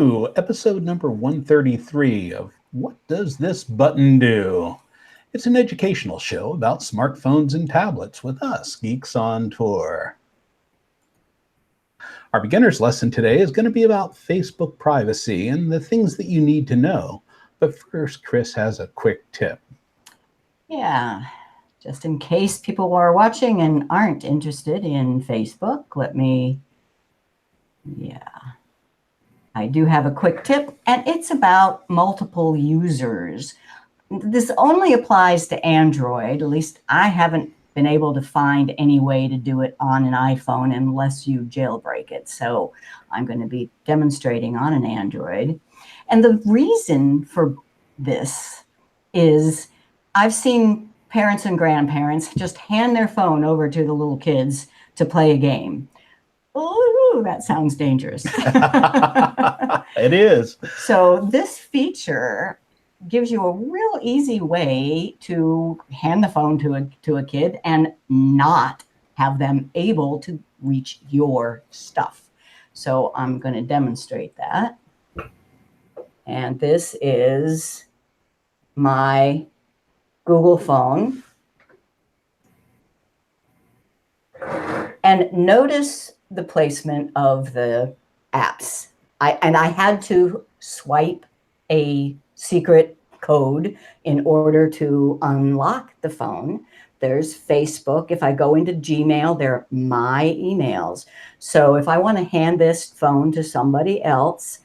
Episode number 133 of What Does This Button Do? It's an educational show about smartphones and tablets with us, Geeks on Tour. Our beginner's lesson today is going to be about Facebook privacy and the things that you need to know. But first, Chris has a quick tip. Yeah, just in case people are watching and aren't interested in Facebook, I do have a quick tip, and it's about multiple users. This only applies to Android. At least I haven't been able to find any way to do it on an iPhone unless you jailbreak it. So I'm going to be demonstrating on an Android. And the reason for this is I've seen parents and grandparents just hand their phone over to the little kids to play a game. Oh, that sounds dangerous. It is. So this feature gives you a real easy way to hand the phone to a kid and not have them able to reach your stuff. So I'm going to demonstrate that. And this is my Google phone. And notice the placement of the apps. I had to swipe a secret code in order to unlock the phone. There's Facebook. If I go into Gmail, they're my emails. So if I want to hand this phone to somebody else,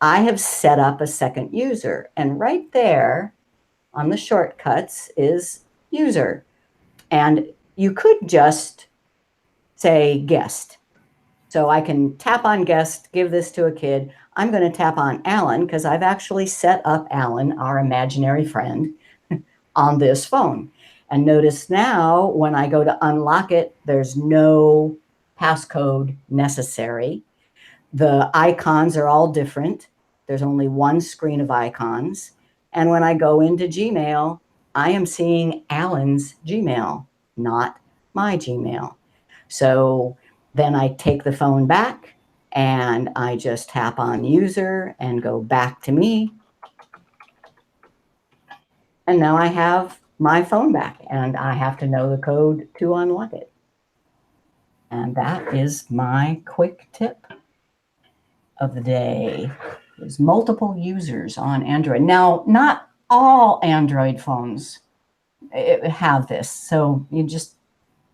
I have set up a second user. And right there on the shortcuts is user. And you could just say guest. So I can tap on guest, give this to a kid. I'm going to tap on Alan because I've actually set up Alan, our imaginary friend, on this phone. And notice now when I go to unlock it, there's no passcode necessary. The icons are all different. There's only one screen of icons. And when I go into Gmail, I am seeing Alan's Gmail, not my Gmail. So then I take the phone back and I just tap on user and go back to me. And now I have my phone back and I have to know the code to unlock it. And that is my quick tip of the day. There's multiple users on Android. Now, not all Android phones have this. So you just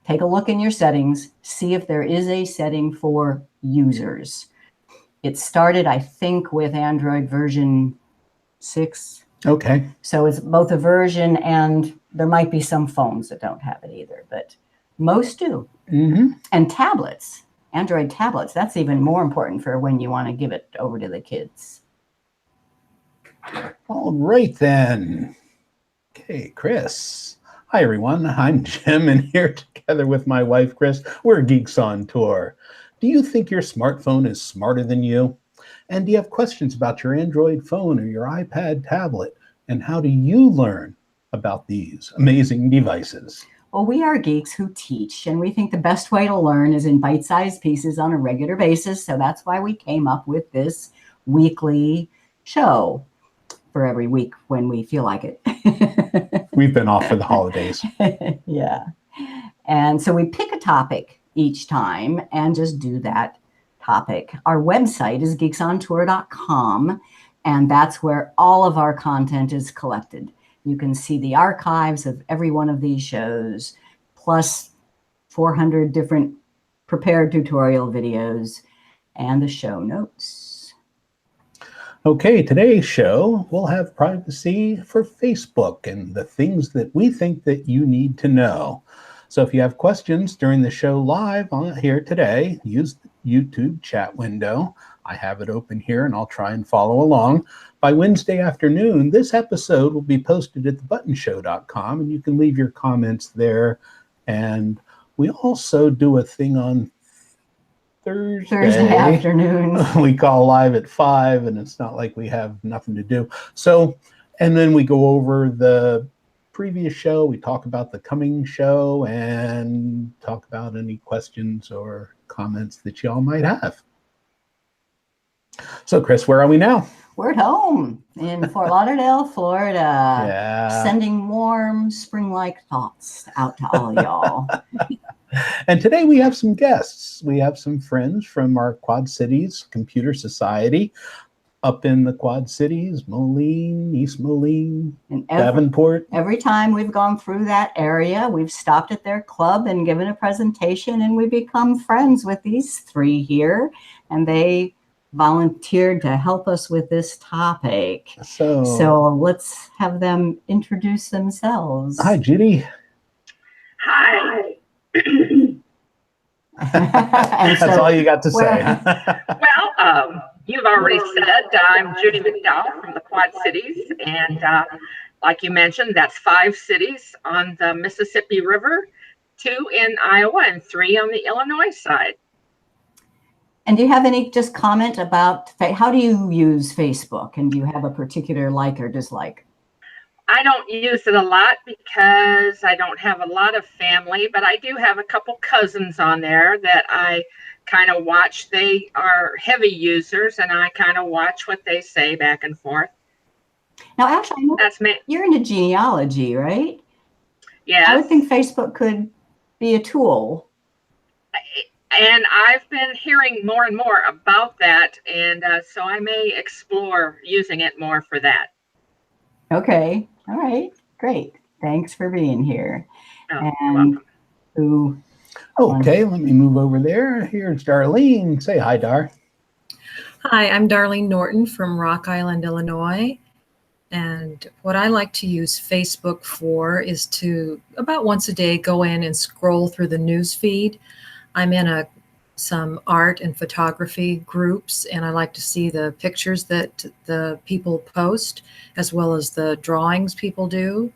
take a look in your settings, see if there is a setting for users. It started, I think, with Android version 6. Okay. So it's both a version and there might be some phones that don't have it either, but most do. Mm-hmm. And tablets, Android tablets, that's even more important for when you want to give it over to the kids. All right, then. Okay, Chris. Hi, everyone. I'm Jim, and here together with my wife, Chris, we're Geeks on Tour. Do you think your smartphone is smarter than you? And do you have questions about your Android phone or your iPad tablet? And how do you learn about these amazing devices? Well, we are geeks who teach, and we think the best way to learn is in bite-sized pieces on a regular basis. So that's why we came up with this weekly show for every week when we feel like it. We've been off for the holidays. Yeah. And so we pick a topic each time and just do that topic. Our website is geeksontour.com, and that's where all of our content is collected. You can see the archives of every one of these shows, plus 400 different prepared tutorial videos and the show notes. Okay, today's show will have privacy for Facebook and the things that we think that you need to know. So if you have questions during the show live on here today, use the YouTube chat window. I have it open here and I'll try and follow along. By Wednesday afternoon, this episode will be posted at thebuttonshow.com and you can leave your comments there. And we also do a thing on Thursday afternoons. We call live at 5, and it's not like we have nothing to do. So, and then we go over the previous show. We talk about the coming show and talk about any questions or comments that y'all might have. So, Chris, where are we now? We're at home in Fort Lauderdale, Florida. Yeah. Sending warm spring-like thoughts out to all y'all. And today we have some guests. We have some friends from our Quad Cities Computer Society up in the Quad Cities, Moline, East Moline, And Davenport. every time we've gone through that area, we've stopped at their club and given a presentation, and we become friends with these three here. And they volunteered to help us with this topic. So let's have them introduce themselves. Hi, Judy. Hi. That's all you got to say. Well, you've already said I'm Judy McDowell from the Quad Cities. And like you mentioned, that's 5 cities on the Mississippi River, 2 in Iowa, and 3 on the Illinois side. And do you have any just comment about how do you use Facebook? And do you have a particular like or dislike? I don't use it a lot because I don't have a lot of family, but I do have a couple cousins on there that I kind of watch. They are heavy users, and I kind of watch what they say back and forth. Now, actually, That's me. You're into genealogy, right? Yes. I would think Facebook could be a tool. And I've been hearing more and more about that, and so I may explore using it more for that. Okay. All right. Great. Thanks for being here. Oh, and you're welcome. Okay, let me move over there. Here's Darlene. Say hi, Dar. Hi, I'm Darlene Norton from Rock Island, Illinois. And what I like to use Facebook for is to about once a day go in and scroll through the news feed. I'm in some art and photography groups, and I like to see the pictures that the people post, as well as the drawings people do.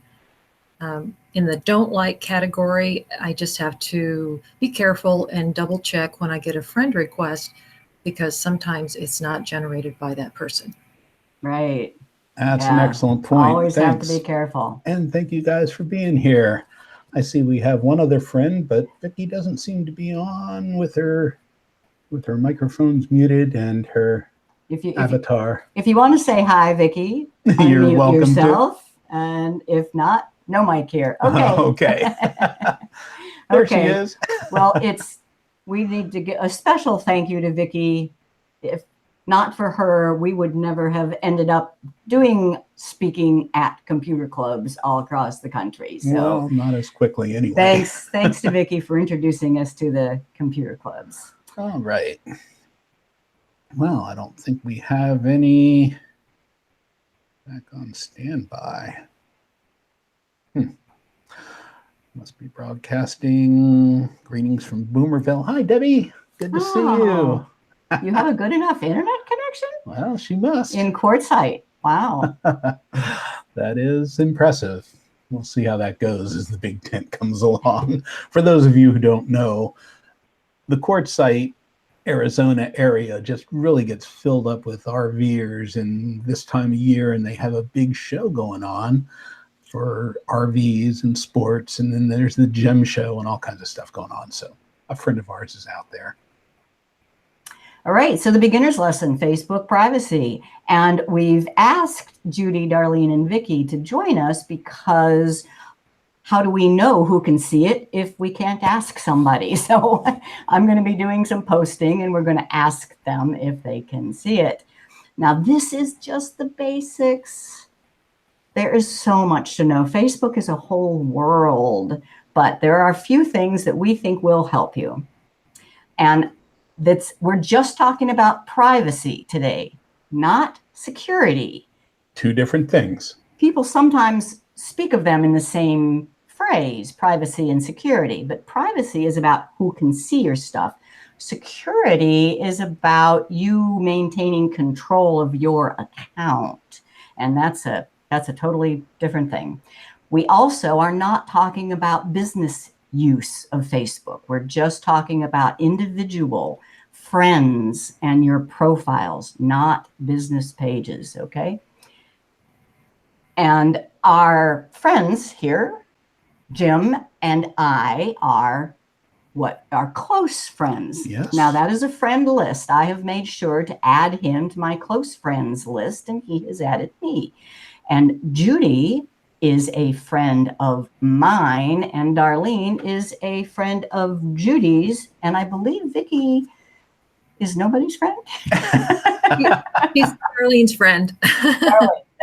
In the don't like category, I just have to be careful and double check when I get a friend request, because sometimes it's not generated by that person. Right. That's an excellent point. Always have to be careful. And thank you guys for being here. I see we have one other friend, but Vicki doesn't seem to be on with her microphones muted and her avatar. If you want to say hi, Vicki, you're welcome yourself. And if not, no mic here. Okay. Okay. There she is. Well, we need to get a special thank you to Vicki. If not for her, we would never have ended up speaking at computer clubs all across the country. So, well, not as quickly anyway. Thanks to Vicki for introducing us to the computer clubs. All right. Well, I don't think we have any back on standby. Must be broadcasting. Greetings from Boomerville. Hi, Debbie. Good to see you. You have a good enough internet connection? Well, she must. In Quartzsite. Wow. That is impressive. We'll see how that goes as the big tent comes along. For those of you who don't know, the Quartzsite, Arizona area just really gets filled up with RVers in this time of year, and they have a big show going on for RVs and sports, and then there's the gem show and all kinds of stuff going on. So a friend of ours is out there. All right, so the beginner's lesson, Facebook privacy. And we've asked Judy, Darlene, and Vicki to join us because how do we know who can see it if we can't ask somebody? So I'm going to be doing some posting, and we're going to ask them if they can see it. Now, this is just the basics. There is so much to know. Facebook is a whole world, but there are a few things that we think will help you. And we're just talking about privacy today, not security. Two different things. People sometimes speak of them in the same phrase, privacy and security, but privacy is about who can see your stuff. Security is about you maintaining control of your account. And that's a totally different thing. We also are not talking about business use of Facebook. We're just talking about individual friends and your profiles, not business pages, okay? And our friends here, Jim and I, are what are close friends. Yes. Now that is a friend list. I have made sure to add him to my close friends list, and he has added me. And Judy is a friend of mine, and Darlene is a friend of Judy's, and I believe Vicky is nobody's friend. He's Darlene's friend.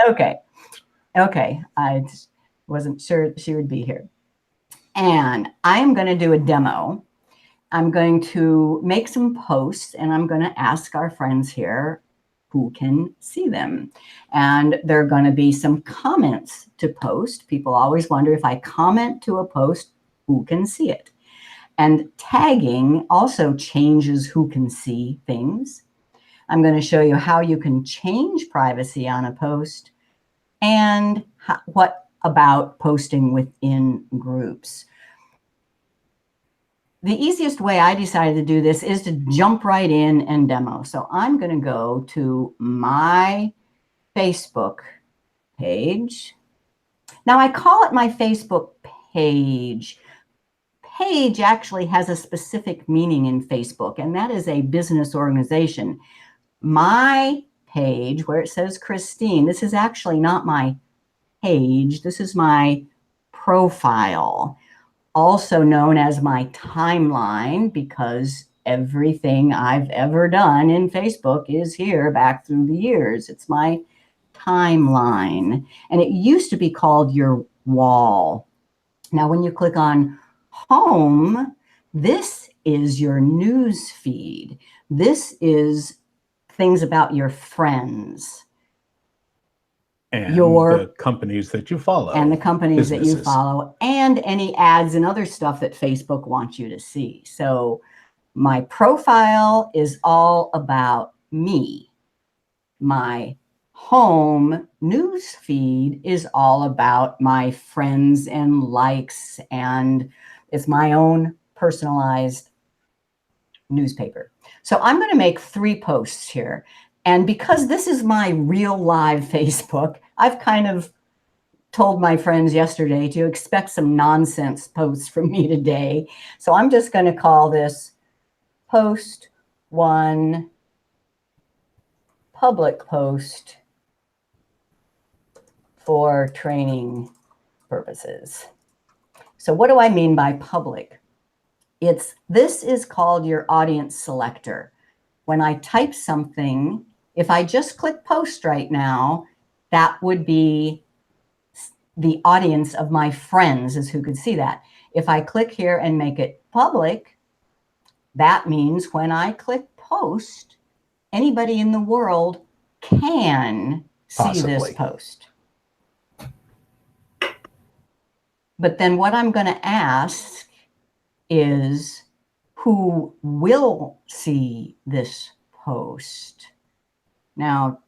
Okay. I just wasn't sure she would be here. And I'm going to do a demo. I'm going to make some posts, and I'm going to ask our friends here who can see them. And there are going to be some comments to post. People always wonder, if I comment to a post, who can see it? And tagging also changes who can see things. I'm going to show you how you can change privacy on a post, and what about posting within groups. The easiest way I decided to do this is to jump right in and demo. So I'm going to go to my Facebook page. Now I call it my Facebook page. Page actually has a specific meaning in Facebook, and that is a business organization. My page, where it says Christine, this is actually not my page. This is my profile, also known as my timeline, because everything I've ever done in Facebook is here back through the years. It's my timeline. And it used to be called your wall. Now, when you click on home, this is your news feed. This is things about your friends. And the companies that you follow. And the companies that you businesses. follow, and any ads and other stuff that Facebook wants you to see. So my profile is all about me. My home news feed is all about my friends and likes, and it's my own personalized newspaper. So I'm going to make 3 posts here. And because this is my real live Facebook, I've kind of told my friends yesterday to expect some nonsense posts from me today. So I'm just going to call this post 1, public post for training purposes. So what do I mean by public? This is called your audience selector. When I type something, if I just click post right now, that would be the audience of my friends is who could see that. If I click here and make it public, that means when I click post, anybody in the world can see this post. But then what I'm going to ask is, who will see this post? Now,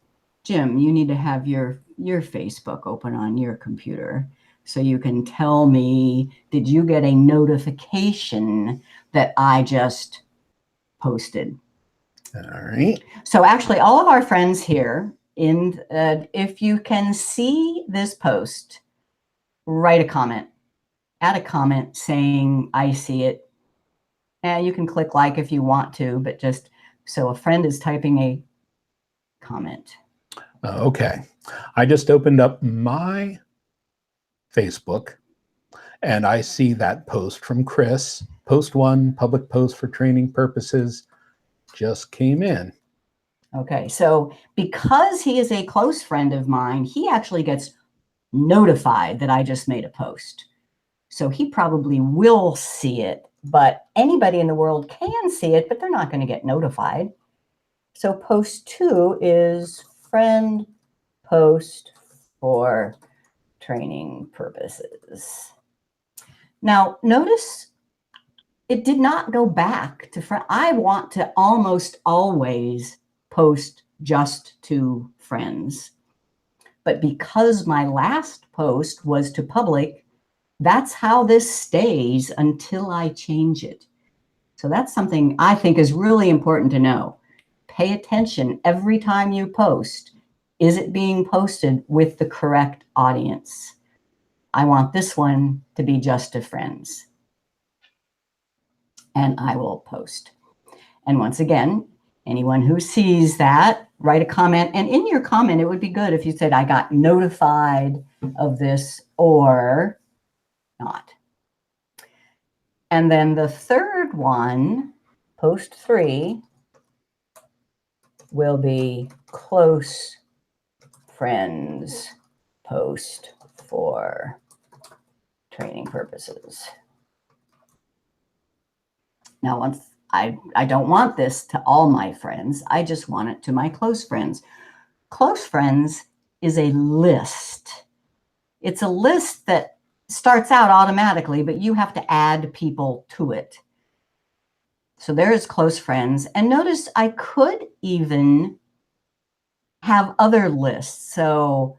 Jim, you need to have your Facebook open on your computer so you can tell me, did you get a notification that I just posted? All right. So actually, all of our friends here, if you can see this post, write a comment. Add a comment saying, I see it. And you can click like if you want to, but just so a friend is typing a comment. Okay. I just opened up my Facebook and I see that post from Chris. Post 1, public post for training purposes, just came in. Okay, so because he is a close friend of mine, he actually gets notified that I just made a post. So he probably will see it, but anybody in the world can see it, but they're not going to get notified. So post 2 is friend post for training purposes. Now, notice it did not go back to friend. I want to almost always post just to friends. But because my last post was to public, that's how this stays until I change it. So that's something I think is really important to know. Pay attention every time you post. Is it being posted with the correct audience? I want this one to be just to friends. and I will post. And once again, anyone who sees that, write a comment. And in your comment, it would be good if you said, I got notified of this or not. And then the third one, post 3, will be close friends post for training purposes. Now, once I don't want this to all my friends. I just want it to my close friends. Close friends is a list. It's a list that starts out automatically, but you have to add people to it. So there's close friends. And notice I could even have other lists. So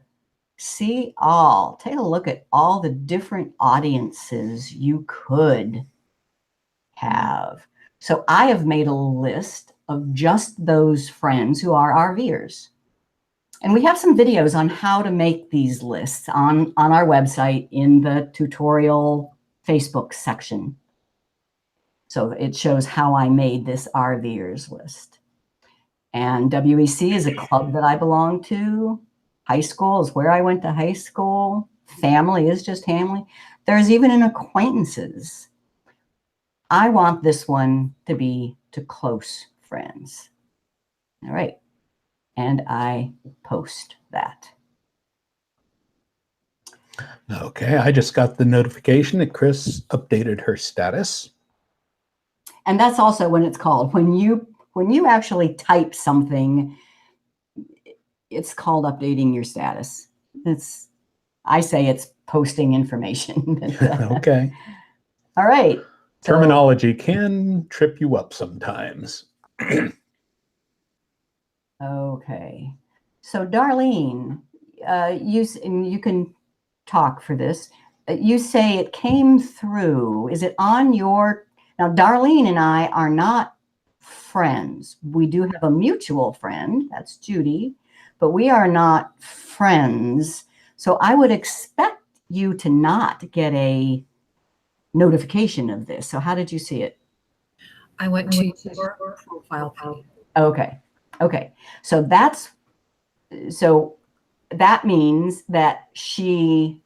see all. Take a look at all the different audiences you could have. So I have made a list of just those friends who are RVers. And we have some videos on how to make these lists on our website in the tutorial Facebook section. So it shows how I made this RVers list. And WEC is a club that I belong to. High school is where I went to high school. Family is just family. There's even an acquaintances. I want this one to be to close friends. All right. And I post that. Okay, I just got the notification that Chris updated her status. And that's also when it's called. When you actually type something, it's called updating your status. I say it's posting information. Okay. All right. Terminology can trip you up sometimes. Okay. So Darlene, you can talk for this. You say it came through. Is it on your... Now, Darlene and I are not friends. We do have a mutual friend. That's Judy. But we are not friends. So I would expect you to not get a notification of this. So how did you see it? I went to your profile page. Okay. Okay. So that means that she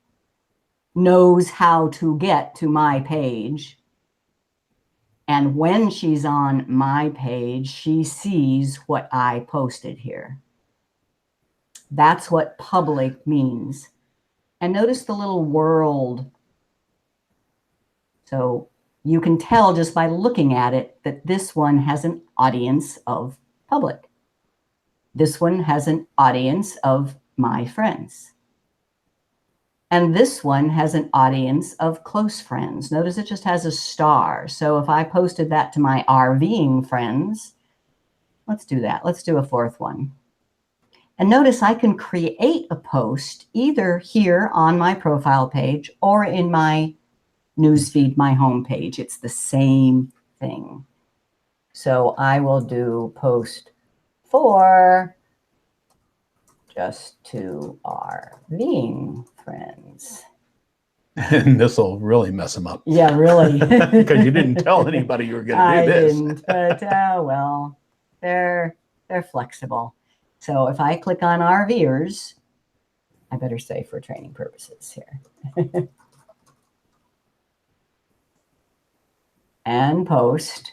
knows how to get to my page. And when she's on my page, she sees what I posted here. That's what public means. And notice the little world. So you can tell just by looking at it that this one has an audience of public. This one has an audience of my friends. And this one has an audience of close friends. Notice it just has a star. So if I posted that to my RVing friends, let's do that. Let's do a fourth one. And notice I can create a post either here on my profile page or in my newsfeed, my homepage. It's the same thing. So I will do post 4 just to RVing friends. And this will really mess them up. Yeah, really. Because you didn't tell anybody you were going to do this. I didn't, but well, they're flexible. So if I click on RVers, I better say for training purposes here. And post.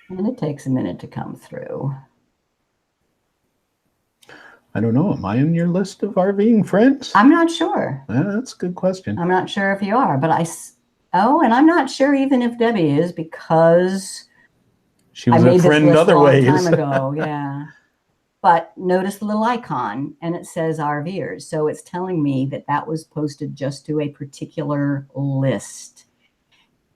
And it takes a minute to come through. I don't know. Am I in your list of RVing friends? I'm not sure. That's a good question. I'm not sure if you are, but and I'm not sure even if Debbie is, because she was a friend other ways. Time ago, yeah. But notice the little icon, and it says RVers. So it's telling me that that was posted just to a particular list.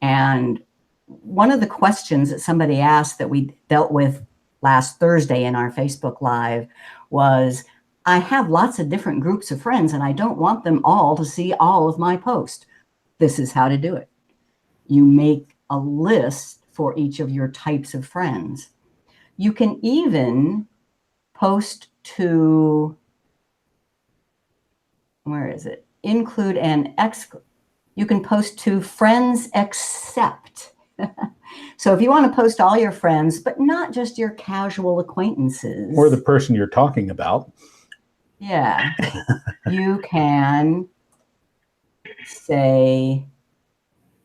And one of the questions that somebody asked that we dealt with last Thursday in our Facebook Live was, I have lots of different groups of friends and I don't want them all to see all of my posts. This is how to do it. You make a list for each of your types of friends. You can even post to where is it? Include an you can post to friends except. So if you want to post all your friends, but not just your casual acquaintances. Or the person you're talking about. Yeah. You can say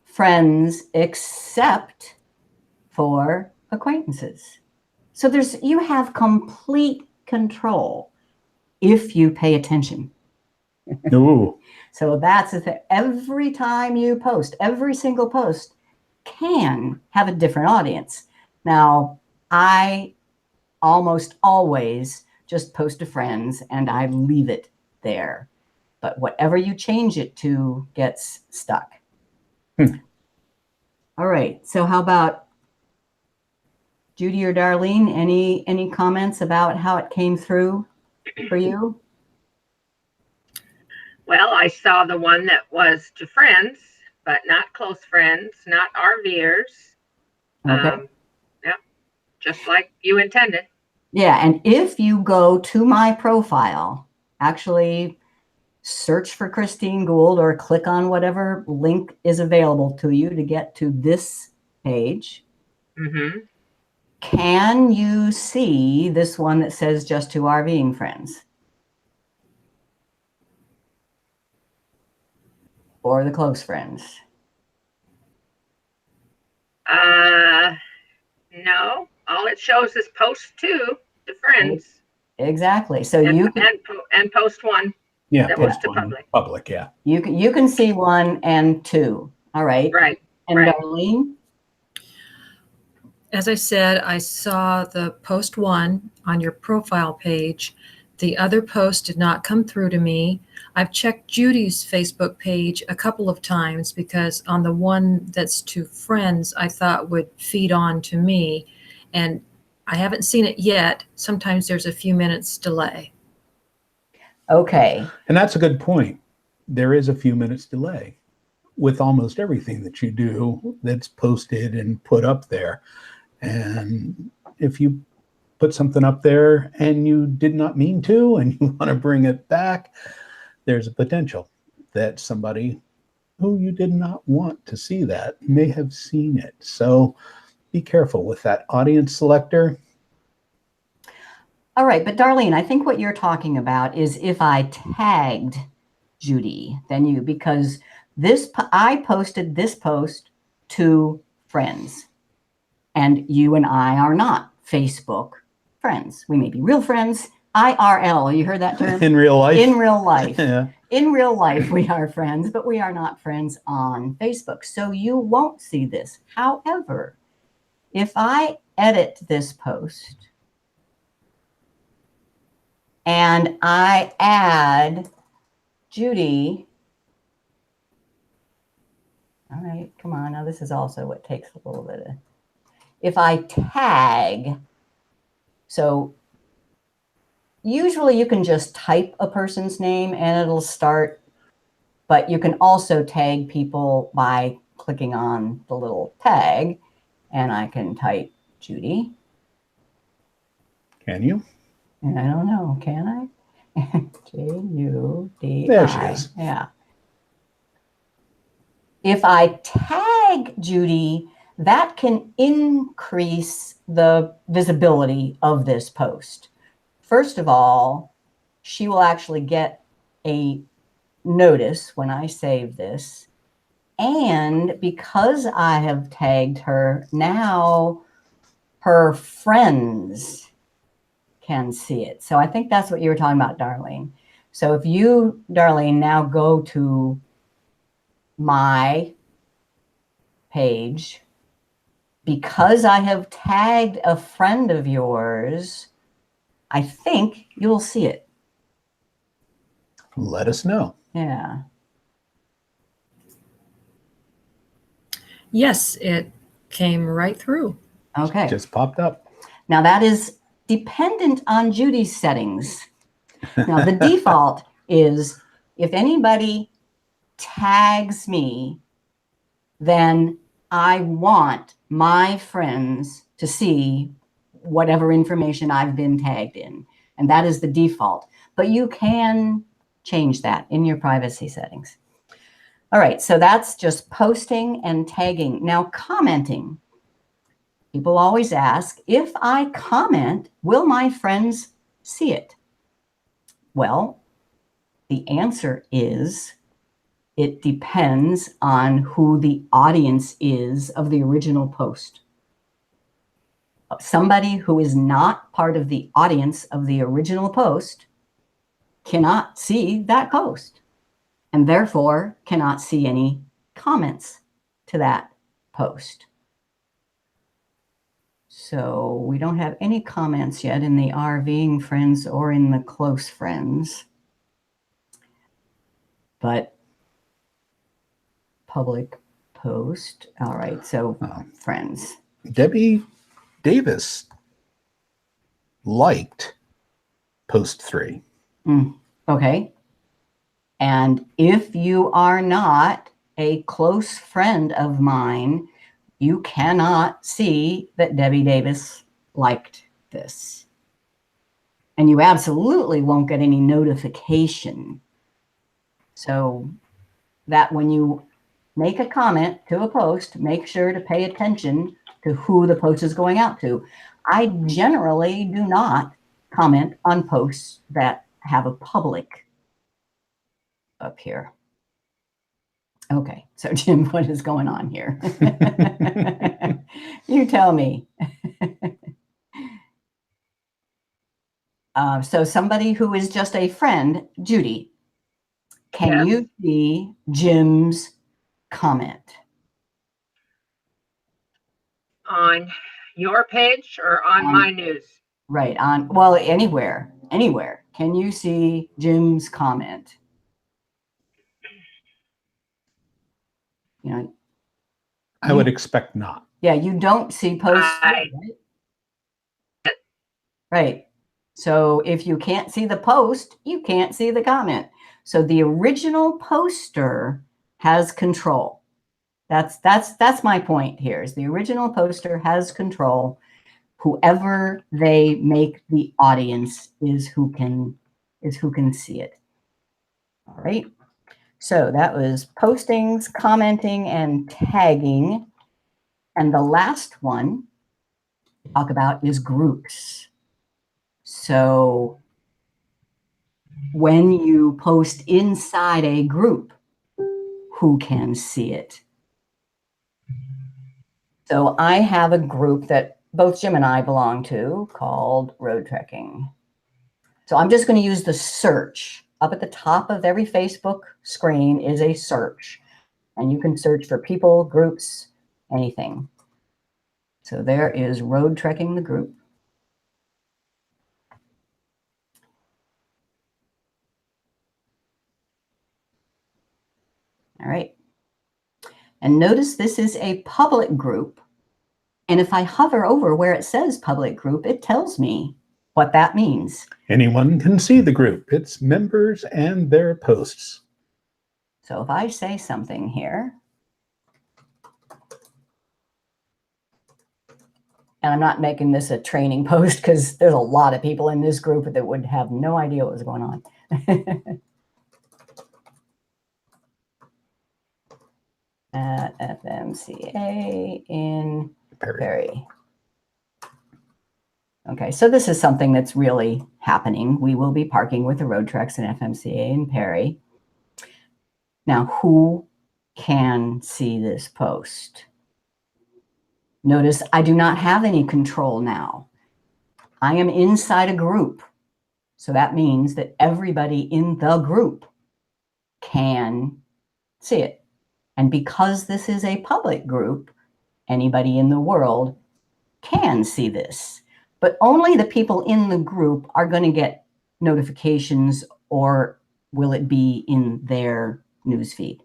friends except for acquaintances. So you have complete control if you pay attention. Ooh. So that's the thing. Every time you post, every single post can have a different audience. Now, I almost always just post to friends and I leave it there. But whatever you change it to gets stuck. All right. So how about Judy or Darlene? Any comments about how it came through for you? Well, I saw the one that was to friends, but not close friends, not RVers. Okay. Yeah, just like you intended. Yeah. And if you go to my profile, actually search for Christine Gould or click on whatever link is available to you to get to this page. Mm-hmm. Can you see this one that says just to RVing friends? Or the close friends? No. All it shows is post two to friends. Exactly. So and, you can, and post one. Yeah, that post was to one public. Yeah. you can see 1 and 2. All right. Right. And right. Darlene? As I said, I saw the post 1 on your profile page. The other post did not come through to me. I've checked Judy's Facebook page a couple of times because on the one that's to friends, I thought would feed on to me. And I haven't seen it yet. Sometimes there's a few minutes delay. Okay. And that's a good point. There is a few minutes delay with almost everything that you do that's posted and put up there. And if you put something up there and you did not mean to, and you want to bring it back, there's a potential that somebody who you did not want to see that may have seen it. So be careful with that audience selector. All right. But Darlene, I think what you're talking about is if I tagged Judy, then you, because I posted this post to friends. And you and I are not Facebook friends. We may be real friends. IRL, you heard that term? In real life. In real life. Yeah. In real life, we are friends, but we are not friends on Facebook. So you won't see this. However, if I edit this post and I add Judy, all right, come on. Now this is also what takes a little bit of, if I tag, so usually you can just type a person's name and it'll start, but you can also tag people by clicking on the little tag, and I can type Judy. Can you? And I don't know, can I? J-U-D-I. There she is. Yeah. If I tag Judy, that can increase the visibility of this post. First of all, she will actually get a notice when I save this. And because I have tagged her, now her friends can see it. So I think that's what you were talking about, Darlene. So if you, Darlene, now go to my page, because I have tagged a friend of yours, I think you'll see it. Let us know. Yeah. Yes, it came right through. Okay. Just popped up. Now that is dependent on Judy's settings. Now the default is if anybody tags me, then I want my friends to see whatever information I've been tagged in. And that is the default. But you can change that in your privacy settings. All right, so that's just posting and tagging. Now, commenting. People always ask, if I comment, will my friends see it? Well, the answer is, it depends on who the audience is of the original post. Somebody who is not part of the audience of the original post cannot see that post, and therefore cannot see any comments to that post. So we don't have any comments yet in the RVing friends or in the close friends. But public post. All right, so friends. Debbie Davis liked post 3. Okay. And if you are not a close friend of mine, you cannot see that Debbie Davis liked this. And you absolutely won't get any notification. So that when you make a comment to a post, make sure to pay attention to who the post is going out to. I generally do not comment on posts that have a public up here. Okay, so Jim, what is going on here? You tell me. So somebody who is just a friend, Judy, can you see Jim's comment? on your page or on my news? Right, on, well, anywhere. Can you see Jim's comment? You know, I would expect not. yeah, you don't see posts, right? Right. So if you can't see the post, you can't see the comment. So the original poster has control. That's my point here, is the original poster has control. Whoever they make the audience is who can see it. All right. So that was postings, commenting, and tagging. And the last one to talk about is groups. So when you post inside a group, who can see it? So I have a group that both Jim and I belong to called Road Trekking. So I'm just going to use the search. Up at the top of every Facebook screen is a search. And you can search for people, groups, anything. So there is Road Trekking, the group. All right. And notice this is a public group. And if I hover over where it says public group, it tells me what that means. Anyone can see the group, its members and their posts. So if I say something here, and I'm not making this a training post because there's a lot of people in this group that would have no idea what was going on. At FMCA in Perry. Okay, so this is something that's really happening. We will be parking with the road treks in FMCA in Perry. Now, who can see this post? Notice I do not have any control now. I am inside a group. So that means that everybody in the group can see it. And because this is a public group, anybody in the world can see this. But only the people in the group are going to get notifications, or will it be in their newsfeed.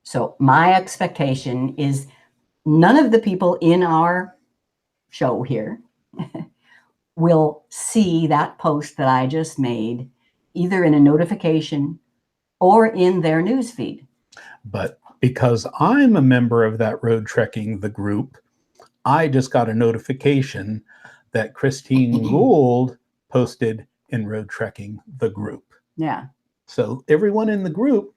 So my expectation is none of the people in our show here will see that post that I just made, either in a notification or in their newsfeed. But because I'm a member of that Road Trekking, the group, I just got a notification that Christine Gould posted in Road Trekking, the group. Yeah. So everyone in the group,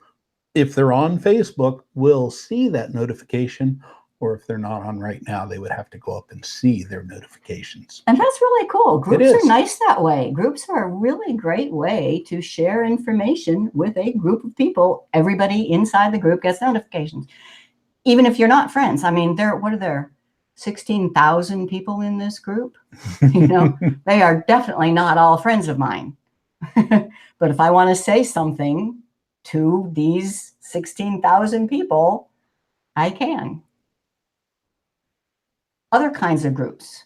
if they're on Facebook, will see that notification, or if they're not on right now, they would have to go up and see their notifications. And that's really cool. Groups is. are nice that way. Groups are a really great way to share information with a group of people. Everybody inside the group gets notifications, even if you're not friends. I mean, what are there? 16,000 people in this group. You know, they are definitely not all friends of mine. But if I want to say something to these 16,000 people, I can. Other kinds of groups.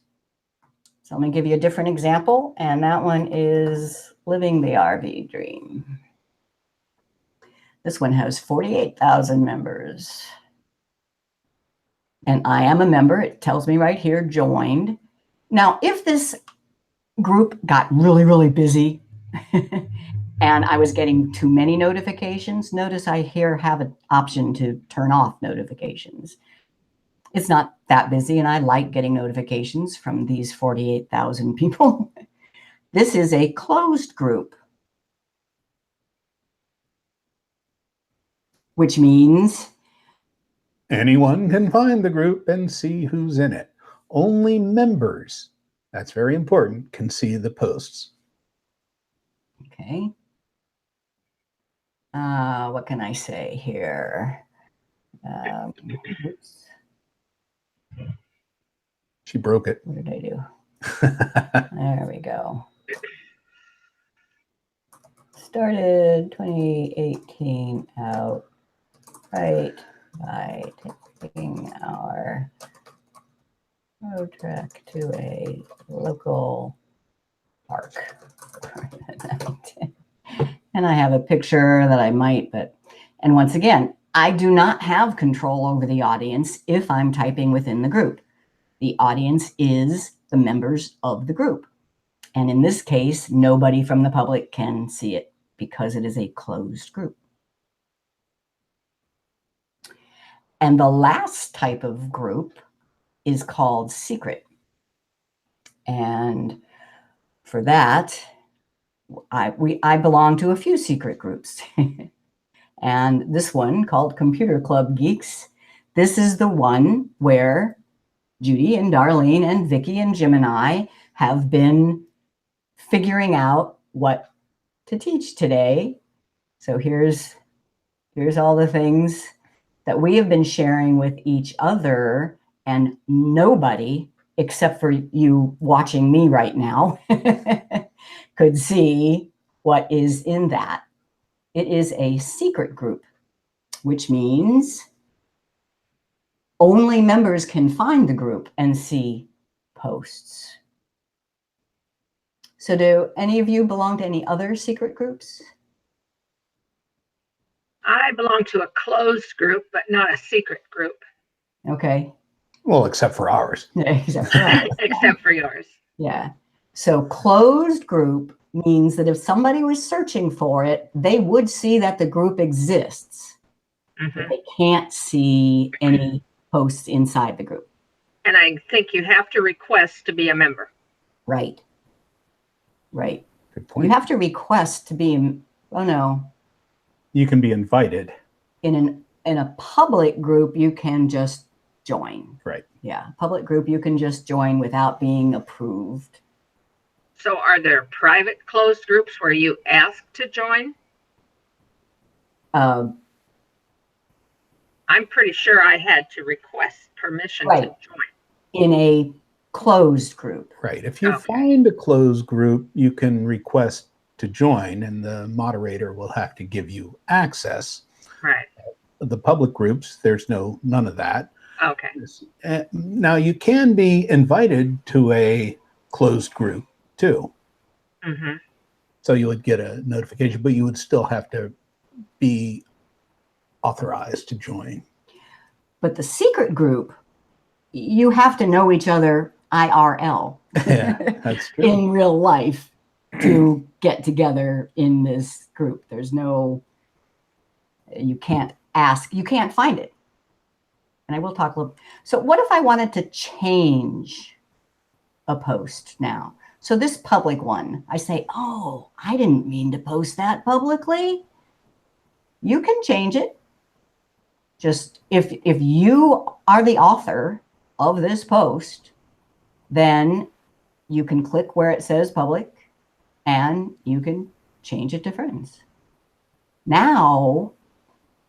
So let me give you a different example, and that one is Living the RV Dream. This one has 48,000 members. And I am a member. It tells me right here, joined. Now, if this group got really, really busy and I was getting too many notifications, notice I here have an option to turn off notifications. It's not that busy, and I like getting notifications from these 48,000 people. This is a closed group, which means anyone can find the group and see who's in it. Only members, that's very important, can see the posts. okay. What can I say here? Oops. She broke it. What did I do? There we go. Started 2018 out right by taking our road trek to a local park. And I have a picture that I might, and once again, I do not have control over the audience if I'm typing within the group. The audience is the members of the group. And in this case, nobody from the public can see it because it is a closed group. And the last type of group is called secret. And for that, I belong to a few secret groups. And this one called Computer Club Geeks, this is the one where Judy and Darlene and Vicki and Jim and I have been figuring out what to teach today. So here's all the things that we have been sharing with each other, and nobody except for you watching me right now could see what is in that. It is a secret group, which means only members can find the group and see posts. So do any of you belong to any other secret groups? I belong to a closed group, but not a secret group. Okay. Well, except for ours. Except for ours. Except for yours. Yeah. So closed group means that if somebody was searching for it, they would see that the group exists. Mm-hmm. They can't see any posts inside the group. And I think you have to request to be a member. Right. Right. Good point. You have to request to be, oh no. You can be invited. In a public group, you can just join. Right. Yeah. Public group, you can just join without being approved. So are there private closed groups where you ask to join? I'm pretty sure I had to request permission to join. In a closed group. Right. If you find a closed group, you can request to join, and the moderator will have to give you access. Right. The public groups, there's none of that. Okay. Now, you can be invited to a closed group too. Mm-hmm. So you would get a notification, but you would still have to be authorized to join. But the secret group, you have to know each other IRL. Yeah, that's true. In real life to get together in this group. There's no, you can't ask, you can't find it. and I will talk a little. So what if I wanted to change a post now? So this public one, I say, oh, I didn't mean to post that publicly. You can change it. Just if you are the author of this post, then you can click where it says public and you can change it to friends. Now,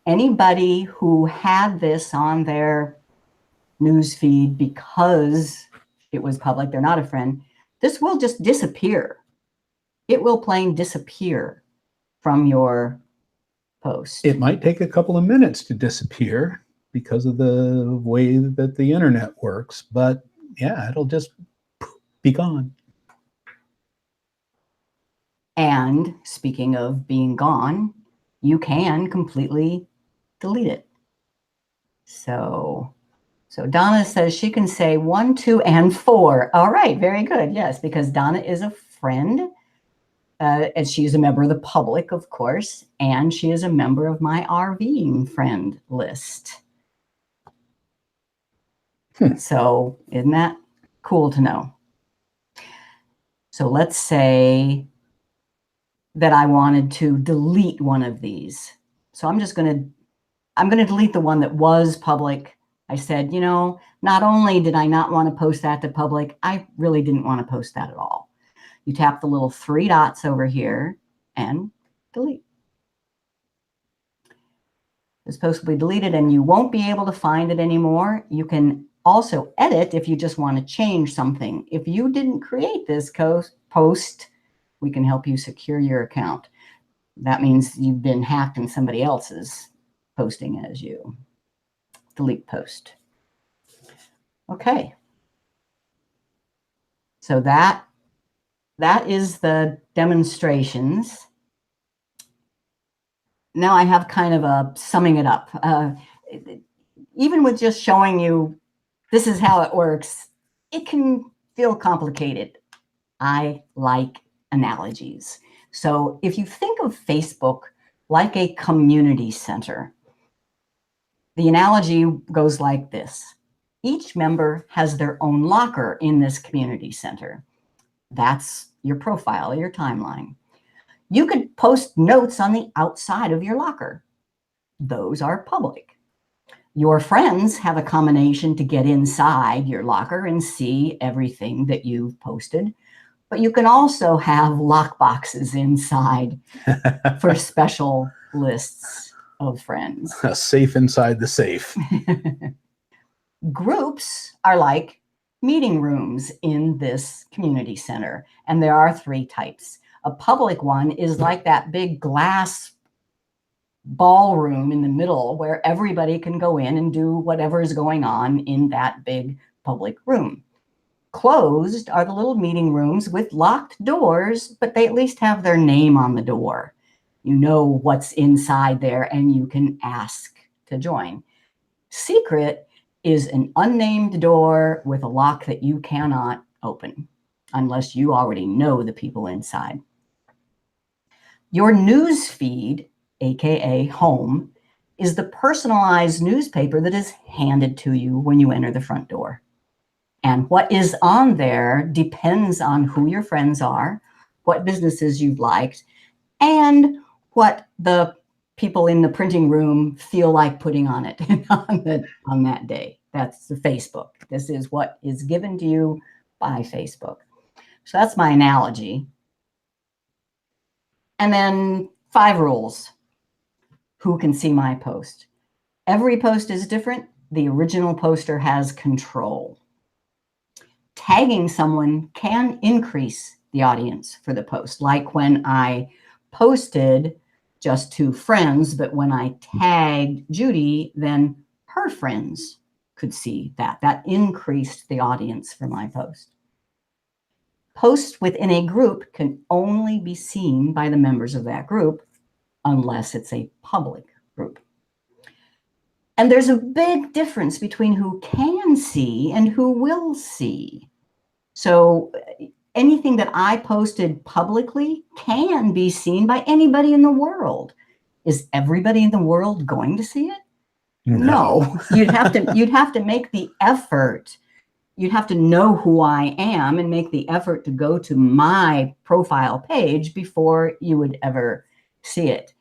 anybody who had this on their news feed because it was public, they're not a friend, this will just disappear. It will plain disappear from your post. It might take a couple of minutes to disappear because of the way that the internet works, but yeah, it'll just be gone. And speaking of being gone, you can completely delete it. So Donna says she can say 1, 2, and 4. All right, very good. Yes, because Donna is a friend, and she's a member of the public, of course, and she is a member of my RVing friend list. So isn't that cool to know? So let's say that I wanted to delete one of these. So I'm going to delete the one that was public. I said, you know, not only did I not want to post that to public, I really didn't want to post that at all. You tap the little 3 dots over here and delete. This post will be deleted and you won't be able to find it anymore. You can also edit if you just want to change something. If you didn't create this post, we can help you secure your account. That means you've been hacked and somebody else is posting as you. Delete post. Okay. So that is the demonstrations. Now I have kind of a summing it up. Even with just showing you this is how it works, it can feel complicated. I like analogies. So if you think of Facebook like a community center, the analogy goes like this. Each member has their own locker in this community center. That's your profile, your timeline. You could post notes on the outside of your locker. Those are public. Your friends have a combination to get inside your locker and see everything that you've posted. But you can also have lock boxes inside for special lists of friends. A safe inside the safe. Groups are like meeting rooms in this community center, and there are 3 types. A public one is like that big glass ballroom in the middle where everybody can go in and do whatever is going on in that big public room. Closed are the little meeting rooms with locked doors, but they at least have their name on the door. You know what's inside there and you can ask to join. Secret is an unnamed door with a lock that you cannot open unless you already know the people inside. Your news feed, aka home, is the personalized newspaper that is handed to you when you enter the front door. And what is on there depends on who your friends are, what businesses you've liked, and what the people in the printing room feel like putting on it on that day. That's the Facebook. This is what is given to you by Facebook. So that's my analogy. And then 5 rules. Who can see my post? Every post is different. The original poster has control. Tagging someone can increase the audience for the post. Like when I posted just to friends, but when I tagged Judy, then her friends could see that. That increased the audience for my post. Posts within a group can only be seen by the members of that group unless it's a public group. And there's a big difference between who can see and who will see. So anything that I posted publicly can be seen by anybody in the world. Is everybody in the world going to see it? No, you'd have to make the effort. You'd have to know who I am and make the effort to go to my profile page before you would ever see it.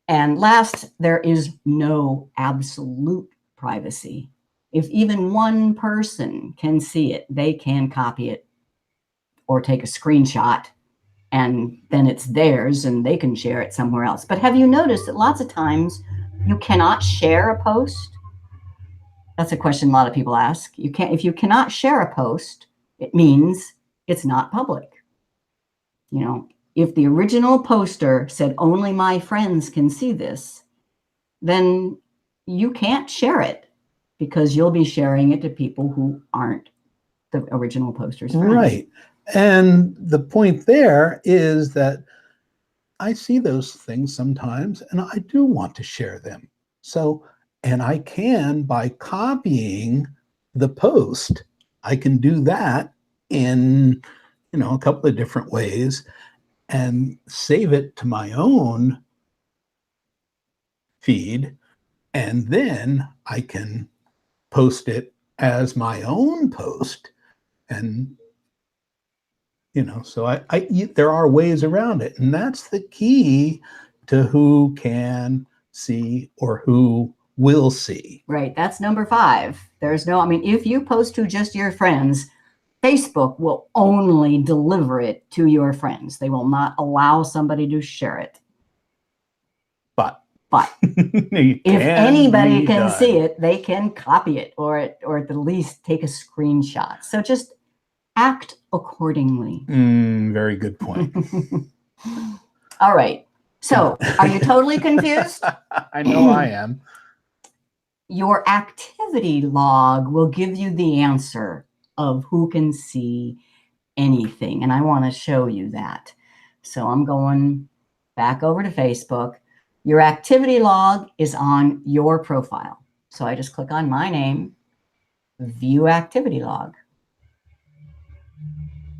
And last, there is no absolute privacy. If even one person can see it, they can copy it or take a screenshot, and then it's theirs and they can share it somewhere else. But have you noticed that lots of times you cannot share a post? That's a question a lot of people ask. If you cannot share a post, it means it's not public. If the original poster said only my friends can see this, then you can't share it because you'll be sharing it to people who aren't the original poster's friends. Right. And the point there is that I see those things sometimes and I do want to share them. So, and I can, by copying the post, I can do that in, a couple of different ways and save it to my own feed. And then I can post it as my own post. And so there are ways around it, and that's the key to who can see or who will see. Right. That's number 5. If you post to just your friends, Facebook will only deliver it to your friends. They will not allow somebody to share it. But if anybody can see it, they can copy it or at the least take a screenshot. So just act accordingly. Very good point. All right. So are you totally confused? I know I am. Your activity log will give you the answer of who can see anything. And I want to show you that. So I'm going back over to Facebook. Your activity log is on your profile. So I just click on my name, view activity log.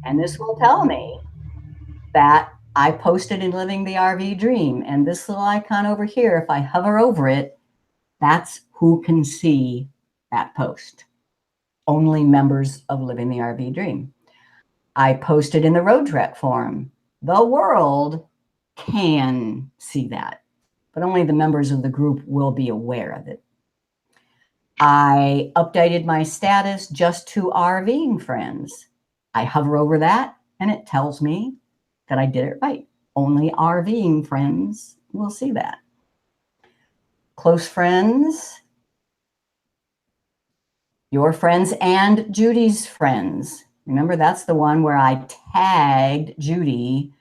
And this will tell me that I posted in Living the RV Dream. And this little icon over here, if I hover over it, that's who can see that post. Only members of Living the RV Dream. I posted in the Road Trek forum. The world can see that, but only the members of the group will be aware of it. I updated my status just to RVing friends. I hover over that and it tells me that I did it right. Only RVing friends will see that. Close friends, your friends and Judy's friends. Remember, that's the one where I tagged Judy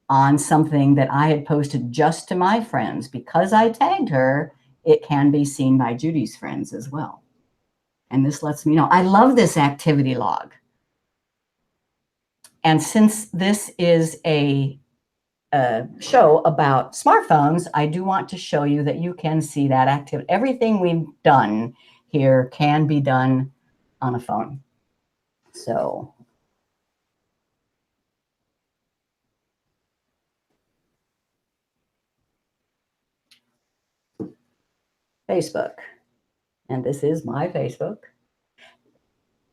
on something that I had posted just to my friends. Because I tagged her, it can be seen by Judy's friends as well. And this lets me know. I love this activity log. And since this is a show about smartphones, I do want to show you that you can see that activity. Everything we've done here can be done on a phone. So Facebook, and this is my Facebook.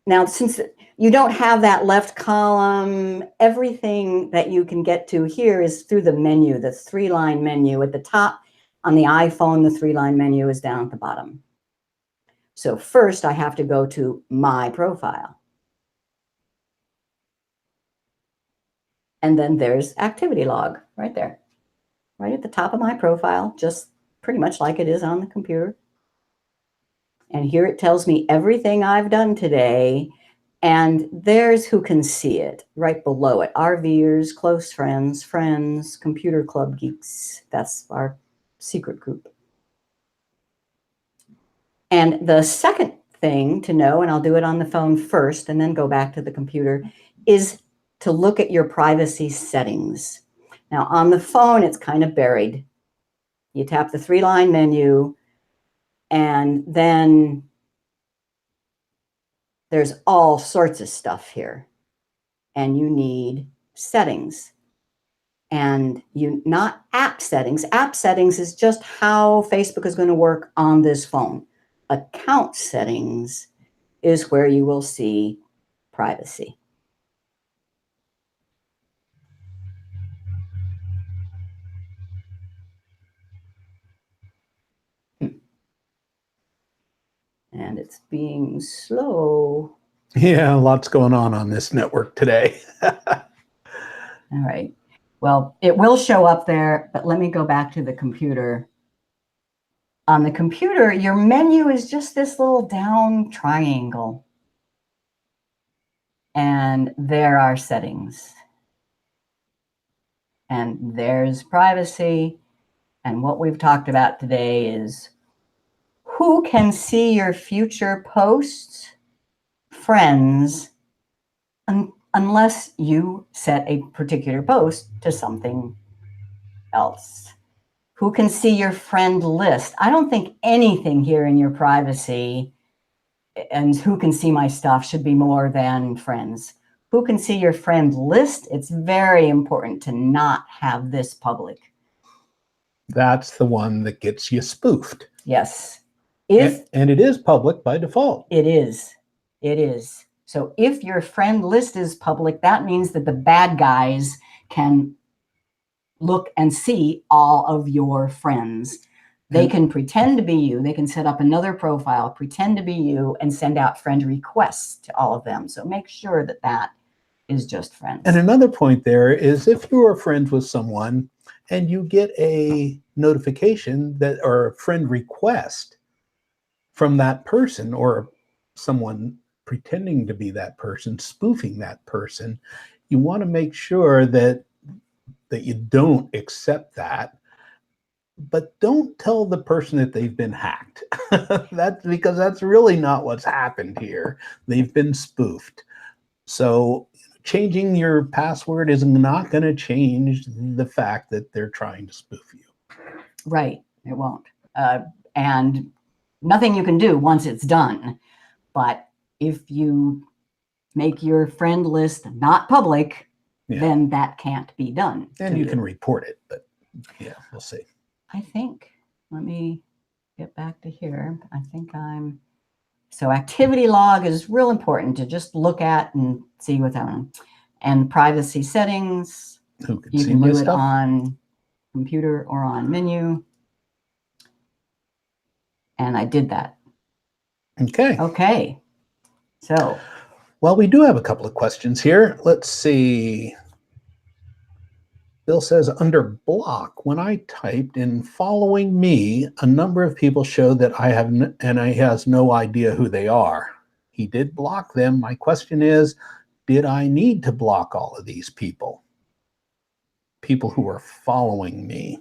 Now, since you don't have that left column, everything that you can get to here is through the menu, the 3-line menu at the top. On the iPhone, the 3-line menu is down at the bottom. So first, I have to go to my profile. And then there's activity log right there, right at the top of my profile, just pretty much like it is on the computer. And here it tells me everything I've done today. And there's who can see it right below it. RVers, close friends, friends, computer club geeks. That's our secret group. And the second thing to know, and I'll do it on the phone first and then go back to the computer, is to look at your privacy settings. Now on the phone, it's kind of buried. You tap the 3-line menu, and then there's all sorts of stuff here. And you need settings. And not app settings. App settings is just how Facebook is going to work on this phone. Account settings is where you will see privacy. And it's being slow. Yeah, lots going on this network today. All right. Well, it will show up there, but let me go back to the computer. On the computer, your menu is just this little down triangle. And there are settings. And there's privacy. And what we've talked about today is who can see your future posts, friends, unless you set a particular post to something else. Who can see your friend list? I don't think anything here in your privacy and who can see my stuff should be more than friends. Who can see your friend list? It's very important to not have this public. That's the one that gets you spoofed. Yes. And it is public by default. It is. It is. So if your friend list is public, that means that the bad guys can look and see all of your friends. They can pretend to be you. They can set up another profile, pretend to be you, and send out friend requests to all of them. So make sure that that is just friends. And another point there is if you are friends with someone and you get a notification that or a friend request from that person or someone pretending to be that person, spoofing that person, you want to make sure that you don't accept that, but don't tell the person that they've been hacked. That's because that's really not what's happened here. They've been spoofed. So changing your password is not going to change the fact that they're trying to spoof you. Right, it won't. And nothing you can do once it's done. But if you make your friend list not public, then that can't be done. And you can report it, but yeah, we'll see. I think, let me get back to here. I think so activity log is real important to just look at and see what's happening. And privacy settings, Who can you see can my do it stuff? on computer or on menu. And I did that. Okay. Okay. So. Well, we do have a couple of questions here. Let's see. Bill says, under block, when I typed in following me, a number of people showed that I have, and he has no idea who they are. He did block them. My question is, did I need to block all of these people? People who are following me.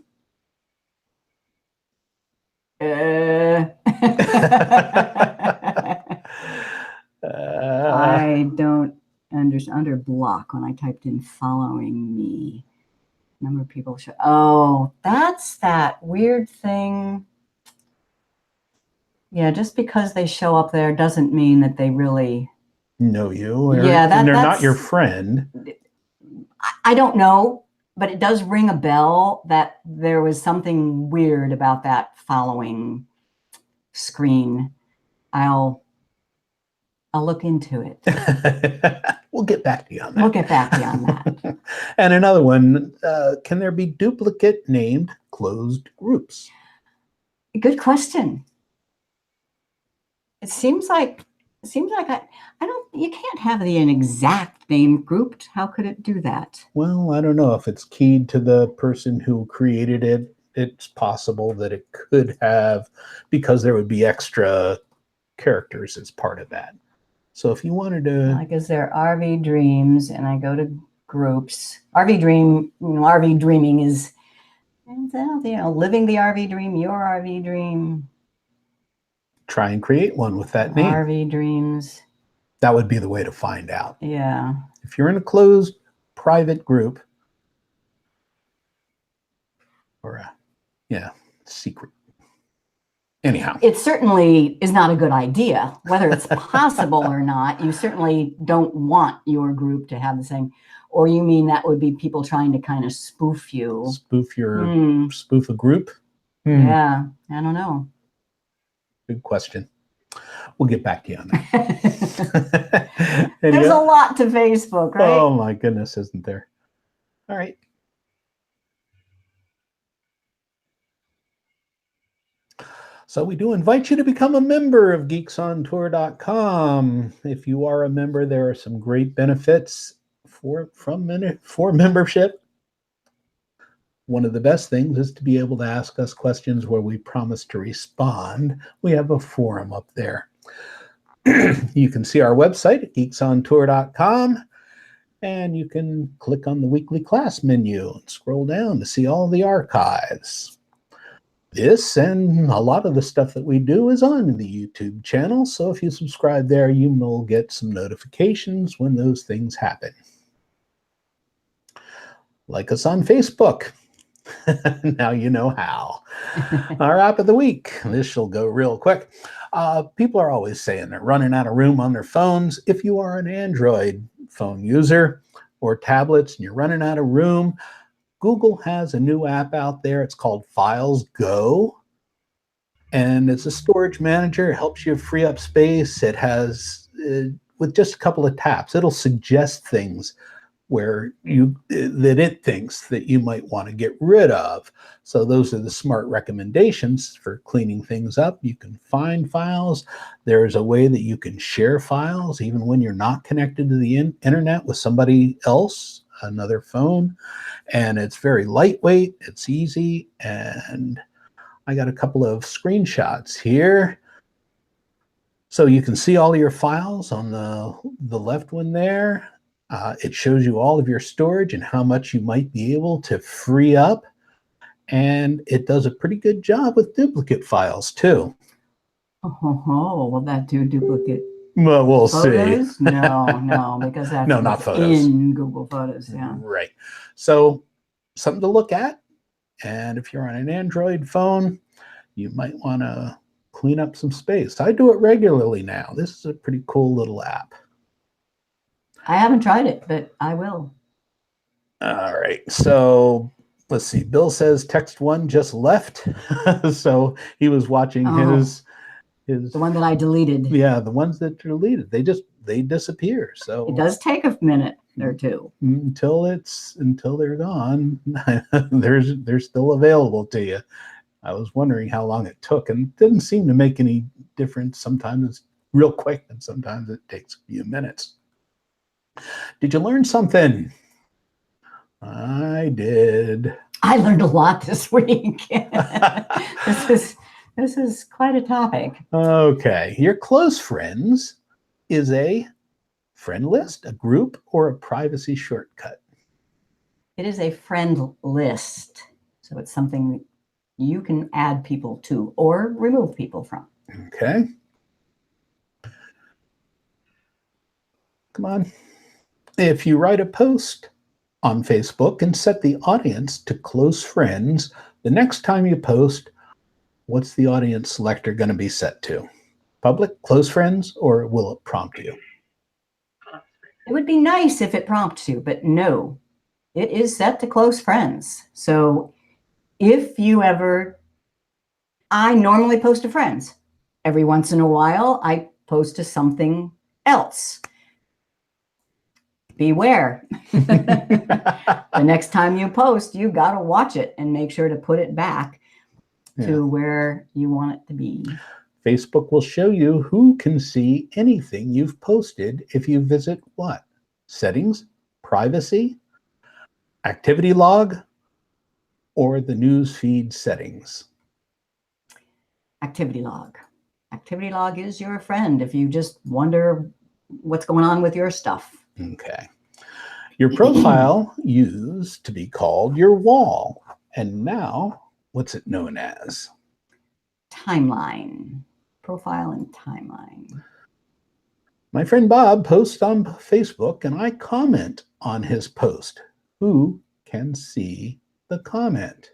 I don't understand. Under block, when I typed in following me, number of people show. Oh, that's that weird thing. Yeah, just because they show up there doesn't mean that they really know you. Yeah, and they're not your friend. I don't know, but it does ring a bell that there was something weird about that following screen. I'll look into it. We'll get back to you on that. We'll get back to you on that. And another one, can there be duplicate named closed groups? Good question. It seems like I don't, you can't have an exact name grouped. How could it do that? Well, I don't know if it's keyed to the person who created it. It's possible that it could have, because there would be extra characters as part of that. So if you wanted to, like, is there RV Dreams, and I go to groups. RV Dream, RV dreaming is, living the RV dream, your RV dream. try and create one with that name. RV Dreams. That would be the way to find out. Yeah. If you're in a closed private group, or secret. Anyhow. It certainly is not a good idea. Whether it's possible or not, you certainly don't want your group to have the same. Or you mean that would be people trying to kind of spoof you? Spoof spoof a group? Yeah, I don't know. Good question. We'll get back to you on that. There's a lot to Facebook, right? Oh my goodness, isn't there? All right. So we do invite you to become a member of geeksontour.com. If you are a member, there are some great benefits for membership. One of the best things is to be able to ask us questions where we promise to respond. We have a forum up there. You can see our website at geeksontour.com, and you can click on the weekly class menu and scroll down to see all the archives. This and a lot of the stuff that we do is on the YouTube channel, so if you subscribe there, you will get some notifications when those things happen. Like us on Facebook. Now you know how. Our app of the week. This shall go real quick. People are always saying they're running out of room on their phones. If you are an Android phone user or tablets and you're running out of room, Google has a new app out there. It's called Files Go. And it's a storage manager. It helps you free up space. It has, with just a couple of taps, it'll suggest things where that it thinks that you might want to get rid of. So those are the smart recommendations for cleaning things up. You can find files. There's a way that you can share files even when you're not connected to the internet with somebody else, another phone. And it's very lightweight, it's easy, and I got a couple of screenshots here. So you can see all of your files on the left one there. It shows you all of your storage and how much you might be able to free up. And it does a pretty good job with duplicate files too. Oh, will that do duplicate Well, we'll photos? see. No, because that's no, not photos. in Google Photos, yeah. Right. So something to look at. And if you're on an Android phone, you might want to clean up some space. I do it regularly now. This is a pretty cool little app. I haven't tried it, but I will. All right. So let's see. Bill says text one just left. So he was watching his the one that I deleted. Yeah, the ones that are deleted. They disappear. So it does take a minute or two. Until they're gone. they're still available to you. I was wondering how long it took, and it didn't seem to make any difference. Sometimes it's real quick, and sometimes it takes a few minutes. Did you learn something? I did. I learned a lot this week. This is quite a topic. Okay. Your close friends is a friend list, a group, or a privacy shortcut? It is a friend list. So it's something you can add people to or remove people from. Okay. Come on. If you write a post on Facebook and set the audience to close friends, the next time you post, what's the audience selector going to be set to? Public, close friends, or will it prompt you? It would be nice if it prompts you, but no, it is set to close friends. So if you ever, I normally post to friends. Every once in a while, I post to something else. Beware. The next time you post, you got to watch it and make sure to put it back to where you want it to be. Facebook will show you who can see anything you've posted if you visit what? Settings, privacy, activity log, or the news feed settings? Activity log. Activity log is your friend if you just wonder what's going on with your stuff. Okay. Your profile used to be called your wall, and now what's it known as? Timeline. Profile and timeline. My friend Bob posts on Facebook, and I comment on his post. Who can see the comment?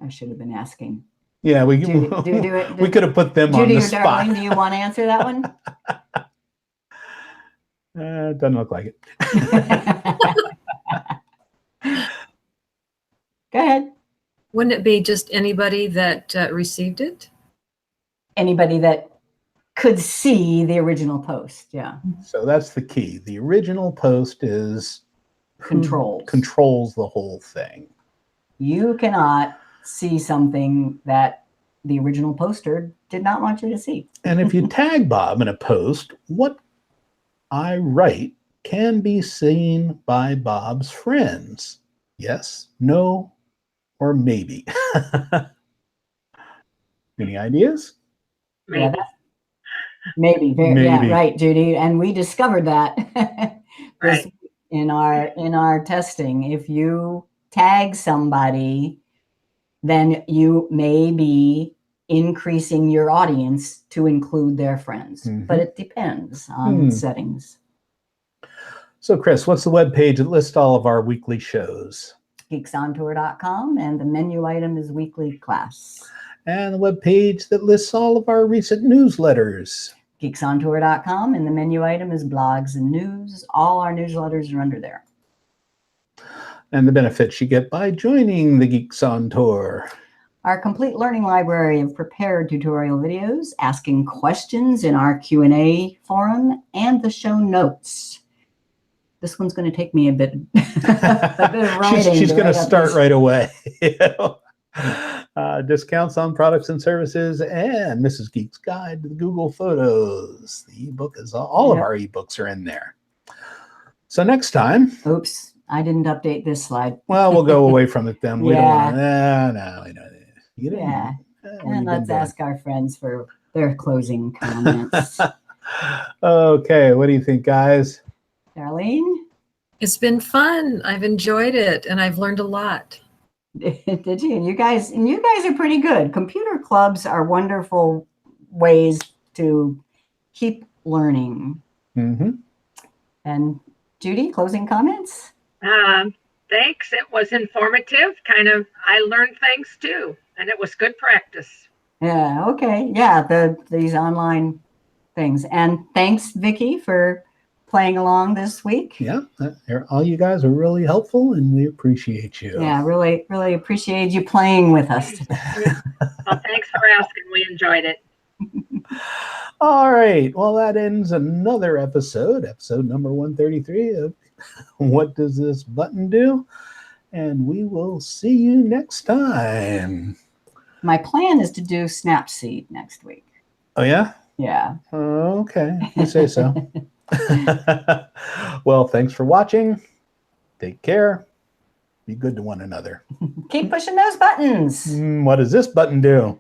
I should have been asking. Yeah, we we could have put them Judy on the or spot. Darlene, do you want to answer that one? It doesn't look like it. Go ahead. Wouldn't it be just anybody that received it? Anybody that could see the original post, yeah. So that's the key. The original post is who controls the whole thing. You cannot see something that the original poster did not want you to see. And if you tag Bob in a post, what I write can be seen by Bob's friends. Yes, no, or maybe. Any ideas? Maybe. Yeah, maybe. Yeah, right, Judy. And we discovered that Right. in our testing. If you tag somebody, then you may be increasing your audience to include their friends. But it depends on settings. So, Chris, what's the web page that lists all of our weekly shows? geeksontour.com, and the menu item is weekly class. And the web page that lists all of our recent newsletters. geeksontour.com, and the menu item is blogs and news. All our newsletters are under there. And the benefits you get by joining the Geeks on Tour. Our complete learning library of prepared tutorial videos, asking questions in our Q&A forum, and the show notes. This one's going to take me a bit of writing. She's going to start right away. Discounts on products and services, and Mrs. Geek's Guide to the Google Photos. The ebook is all of our ebooks are in there. So next time. Oops, I didn't update this slide. Well, we'll go away from it then. We don't want to. No, we don't. And let's ask our friends for their closing comments. Okay, what do you think, guys? Darlene? It's been fun. I've enjoyed it, and I've learned a lot. Did you? And you guys are pretty good. Computer clubs are wonderful ways to keep learning. And Judy, closing comments? Thanks. It was informative. I learned things too, and it was good practice. Yeah. Okay. Yeah. These online things. And thanks, Vicki, for playing along this week. Yeah, all you guys are really helpful, and we appreciate you. Yeah, really, really appreciate you playing with us today. Well, thanks for asking. We enjoyed it. All right. Well, that ends another episode number 133 of What Does This Button Do? And we will see you next time. My plan is to do Snapseed next week. Oh, yeah? Yeah. Okay. You say so. Well, thanks for watching. Take care. Be good to one another. Keep pushing those buttons. What does this button do?